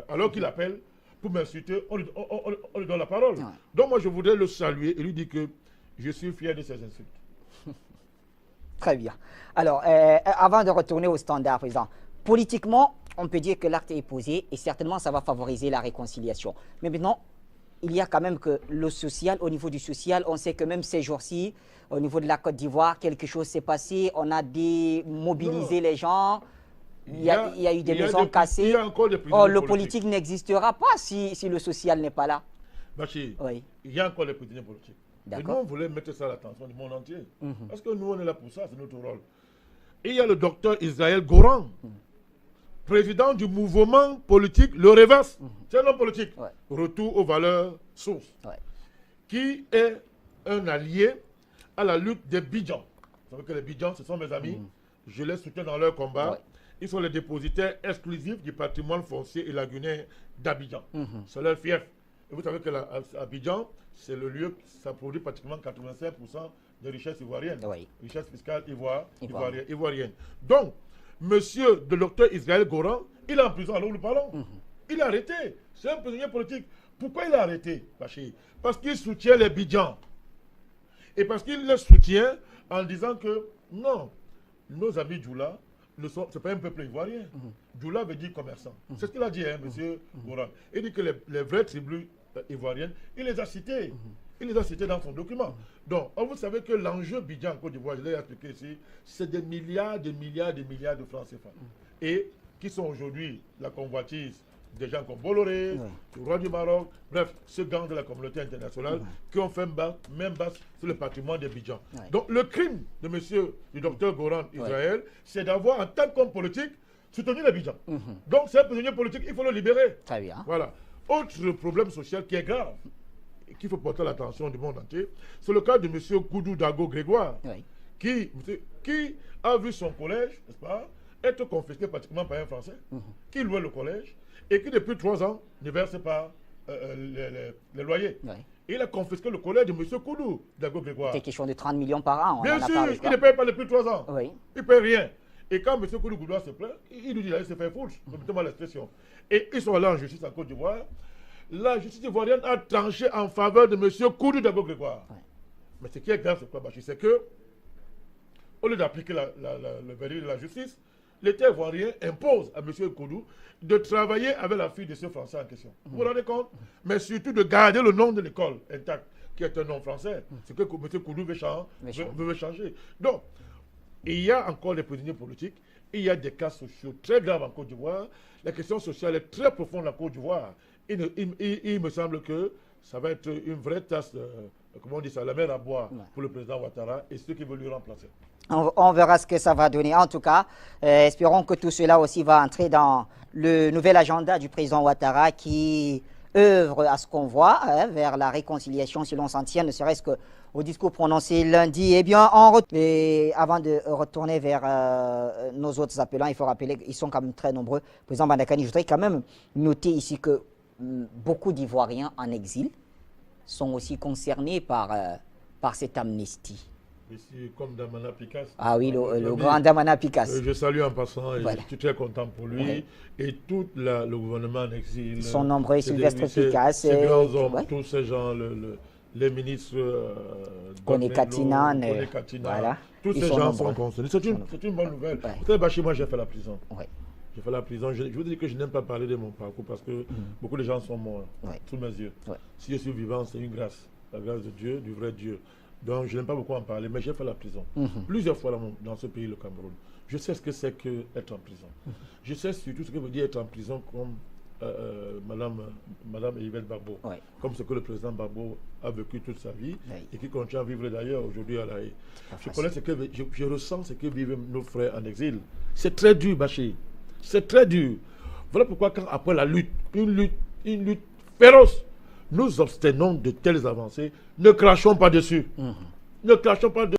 Alors qu'il appelle pour m'insulter, on lui donne la parole. Ouais. Donc moi je voudrais le saluer et lui dire que je suis fier de ses insultes. Très bien. Alors, avant de retourner au standard, président, politiquement, on peut dire que l'acte est posé et certainement ça va favoriser la réconciliation. Mais maintenant, il y a quand même que le social, au niveau du social, on sait que même ces jours-ci, au niveau de la Côte d'Ivoire, quelque chose s'est passé, on a démobilisé les gens. Il y a eu des maisons cassées. Le politique n'existera pas si le social n'est pas là. Bachir, oui. Il y a encore les prisonniers politiques. Et nous, on voulait mettre ça à l'attention du monde entier. Parce que nous, on est là pour ça, c'est notre rôle. Et il y a le docteur Israël Goran, président du mouvement politique Le Reverse. C'est un homme politique. Ouais. Retour aux valeurs sources. Ouais. Qui est un allié à la lutte des Bidjans. Vous savez que les Bidjans, ce sont mes amis. Je les soutiens dans leur combat. Ouais. Ils sont les dépositaires exclusifs du patrimoine foncier et lagunaire d'Abidjan. C'est leur fief. Et vous savez que Abidjan, c'est le lieu, ça produit pratiquement 85% des richesses ivoiriennes. Oui. Richesses fiscales ivoiriennes. Donc, monsieur le docteur Israël Goran, il est en prison, alors nous parlons. Il est arrêté. C'est un prisonnier politique. Pourquoi il est arrêté, Bachir? Parce qu'il soutient les Bidjans. Et parce qu'il les soutient en disant que non, nos amis Djoula, ce n'est pas un peuple ivoirien. Djoula veut dire commerçant. C'est ce qu'il a dit, hein, monsieur Goran. Il dit que les vraies tribus ivoiriennes, il les a cités. Il les a cités dans son document. Donc, vous savez que l'enjeu Bidjan en Côte d'Ivoire, je l'ai expliqué ici, c'est des milliards de francs CFA. Et qui sont aujourd'hui la convoitise des gens comme Bolloré, le roi du Maroc, bref, ce gang de la communauté internationale qui ont fait même base sur le patrimoine des Bidjans. Donc le crime de monsieur, du docteur Goran Israël, c'est d'avoir en tant qu'homme politique soutenu les Bidjans. Donc c'est un prisonnier politique, il faut le libérer. Très bien. Voilà. Autre problème social qui est grave, et qu'il faut porter l'attention du monde entier, c'est le cas de monsieur Koudou Dago Grégoire, qui a vu son collège, n'est-ce pas, être confisqué pratiquement par un Français, qui louait le collège, et qui depuis 3 ans ne verse pas les loyers. Et il a confisqué le collège de M. Koudou Dago Grégoire. C'est question de 30 millions par an. Bien sûr, il ne paye pas depuis 3 ans. Il ne paye rien. Et quand M. Koudou Grégoire se plaint, il nous dit qu'il se fait foutre, permettez-moi l'expression. Et ils sont allés en justice en Côte d'Ivoire. La justice ivoirienne a tranché en faveur de M. Koudou Dago Grégoire. Mais ce qui est grave, c'est quoi, Bachir? C'est que, au lieu d'appliquer le verdict de la justice, l'État ivoirien impose à M. Koudou de travailler avec la fille de ce Français en question. Vous vous rendez compte? Mais surtout de garder le nom de l'école intact, qui est un nom français. C'est que M. Koudou veut changer. Donc, il y a encore des prisonniers politiques, il y a des cas sociaux très graves en Côte d'Ivoire. La question sociale est très profonde en Côte d'Ivoire. Il me semble que ça va être une vraie tasse, comment on dit ça, la mer à boire pour le président Ouattara et ceux qui veulent lui remplacer. On verra ce que ça va donner. En tout cas, espérons que tout cela aussi va entrer dans le nouvel agenda du président Ouattara qui œuvre à ce qu'on voit vers la réconciliation, si l'on s'en tient, ne serait-ce qu'au discours prononcé lundi. Eh bien, et avant de retourner vers nos autres appelants, il faut rappeler qu'ils sont quand même très nombreux. Président Bandakani, je voudrais quand même noter ici que beaucoup d'Ivoiriens en exil sont aussi concernés par cette amnistie. Ici, comme Damana Picasse. Ah oui, le grand Damana Picasse. Je salue en passant et je suis très content pour lui. Et tout le gouvernement en exil. Ils sont nombreux, Sylvestre Picasse. Ces grands hommes, tous ces gens, les ministres. Kone Katinan. Voilà. Tous ces gens sont concernés. C'est une bonne nouvelle. Vous savez, Bachir, moi j'ai fait la prison. J'ai fait la prison. Je vous dis que je n'aime pas parler de mon parcours parce que beaucoup de gens sont morts sous mes yeux. Si je suis vivant, c'est une grâce. La grâce de Dieu, du vrai Dieu. Donc, je n'aime pas beaucoup en parler, mais j'ai fait la prison. Plusieurs fois dans ce pays, le Cameroun. Je sais ce que c'est qu'être en prison. Je sais surtout ce que veut dire être en prison comme Madame Yvette Barbeau. Comme ce que le président Barbeau a vécu toute sa vie et qui continue à vivre d'ailleurs aujourd'hui à La Haye. Je connais ce que je ressens ce que vivent nos frères en exil. C'est très dur, Bachir. C'est très dur. Voilà pourquoi quand après la lutte, une lutte féroce, nous obtenons de telles avancées, ne crachons pas dessus. Ne crachons pas dessus.